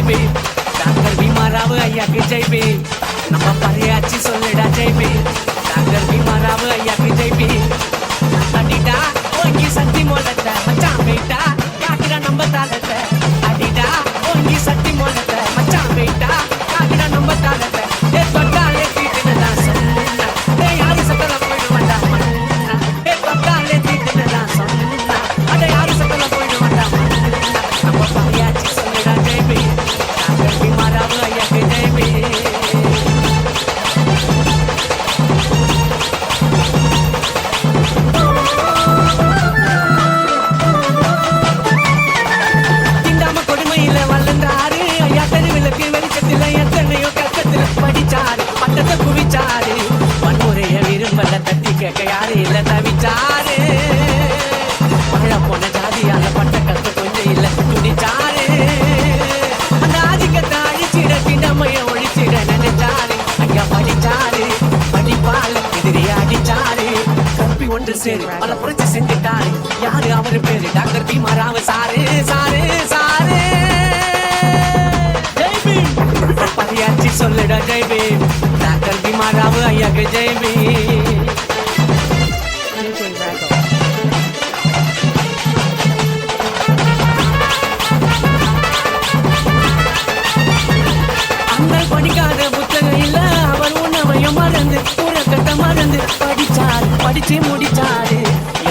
Jaypee doctor Bhimrao ஐயாக்கு ஜெய்பி நம்ம பறையாச்சி சொல்லுடா ஜெய்பி டாக்டர் பீமாராவ் ஐயாக்கு ஜெய்பி அடிடா ஓங்கி சக்தி மோலத்தை மச்சான் போயிட்டா காட்டுடா நம்ம தாளத்தை அடிடா ஓங்கி சக்தி மோலத்தை மச்சான் போயிட்டா காட்டுடா நம்ம தாளத்தை ஏ தொட்டாலே தீட்டுனதா சொன்னா ஏ யாரு சத்தல போயிடுவாண்டா மண்ணா ஏ தொட்டாலே தீட்டுனதா சொன்னா அட யாரு சத்தல போயிடுவாண்டா மண்ணா நம்ம பறையாச்சி சொல்லுடா ஜெய்பி டாக்டர் பீமாராவ் ஐயாக்கு ஜெய்பி குவிச்சாரு வன்முறைய விரும்பல தட்டி கேட்க யாரு இல்ல தவிச்சாரு பழ போன ஜாதியால பட்ட கத்து கொஞ்சம் இல்ல துடிச்சாரு அந்த ஆதிக்கத்தை அழிச்சிட திண்டமைய ஒழிச்சிட நினைச்சாரு ஐயா படிச்சாரு படிப்பால எதிரி அடிச்சாரு கப்பி ஒன்று சேரு பல புரட்சி செஞ்சுட்டாரு யாரு அவரு பேரு doctor Bhimrao sir sir sir பறையாச்சி சொல்லுடா ஜெய்பி டாக்டர் பீமாராவ் ஐயாக்கு ஜெய்பி அந்த படிக்காத புத்தகம் இல்ல அவர் உணவையும் மறந்து உறக்கத்தை மறந்து படிச்சாரு படிச்சு முடிச்சாரு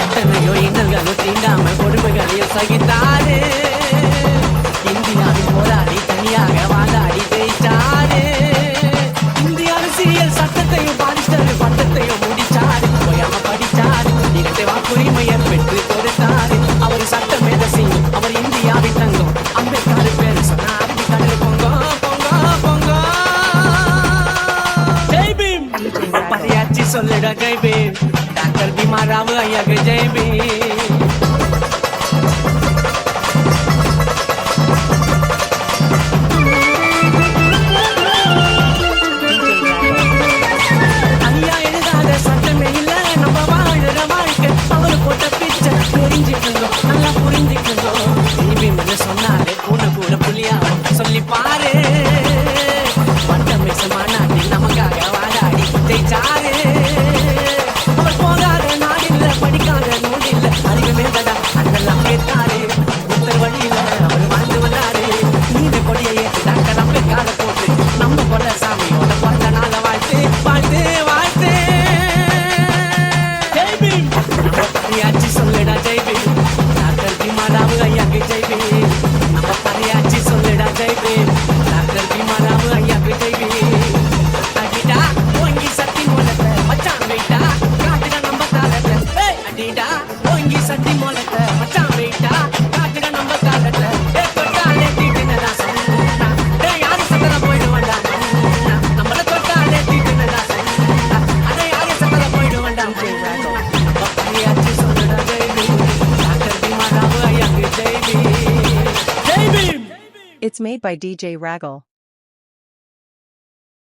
எத்தனையோ இன்னல்களும் தீண்டாம கொடுமைகளையும் சகித்தாரு இந்தியாவில் போராடி தனியாக வாதாடி ஜெயிச்சாரு இந்திய அரசியல் சட்டத்தையும் பாரிஸ்டர் பட்டத்தையும் முடிச்சாரு போயாம படிச்சாரு இரட்டை வாக்குரிமையை பெற்று கொடுத்தாரு அவர் சட்ட மேதசியும் அவர் இந்தியாவின் தங்கம் அம்பேத்கர் பேரு சொன்ன அரபி கடல் Bongo Bongo Bongo Jai Bhim பறையாச்சி சொல்லுடா ஜெய் பீம் டாக்டர் பீமாராவ் ஐயாக்கு ஜெய் பீம் நல்லா புரிஞ்சுக்கோ ஜெய்பீம்னு சொன்னாலே கூட கூட புலியா சொல்லி பாரு பட்டமிச மாநாட்டில் நமக்காக வாதாடி ஜெயிச்சாரு அவர் போகாத நாடில்ல படிக்காத நூலில்ல அறிவு மேந்தடா அண்ணெல்லாம் கேட்டாரு புத்தர் வழியில அவர் வாழ்ந்து வந்தாரு நீண்ட கொடியை ஏற்று டாக்டர் அம்பேத்கரை போட்டு நம்ம கொண்ட சாமியோட பிறந்த நாள வாழ்த்து வாழ்த்து வாழ்த்து ஜெய்பீம் பறையாச்சி சொல்லுடா ஜெய்பீம் பீமாராவ் ஐயாக்கு ஜெய்பி நம்ம பறையாச்சி சொல்லுடா ஜெய்பி டாக்டர் பீமாராவ் ஐயாக்கு ஜெய்பி அடிடா ஓங்கி சக்தி மூலத்தை மச்சான் வெயிட்டா காட்டுடா நம்ம தாளத்தை அடிடா ஓங்கி சக்தி மூலத்தை மச்சான் வெயிட்டா காட்டுடா நம்ம தாளத்தை தொட்டாலே தீட்டுனதா சொன்னா யாரு சத்தல போயிடுவாண்டா மண்ணா நம்மள தொட்டாலே தீட்டுனதா சொன்னா அட யாரு சத்தல போயிடுவாண்டா நம்ம பறையாச்சி சொல்லுடா Jaypee It's made by DJ Raggle.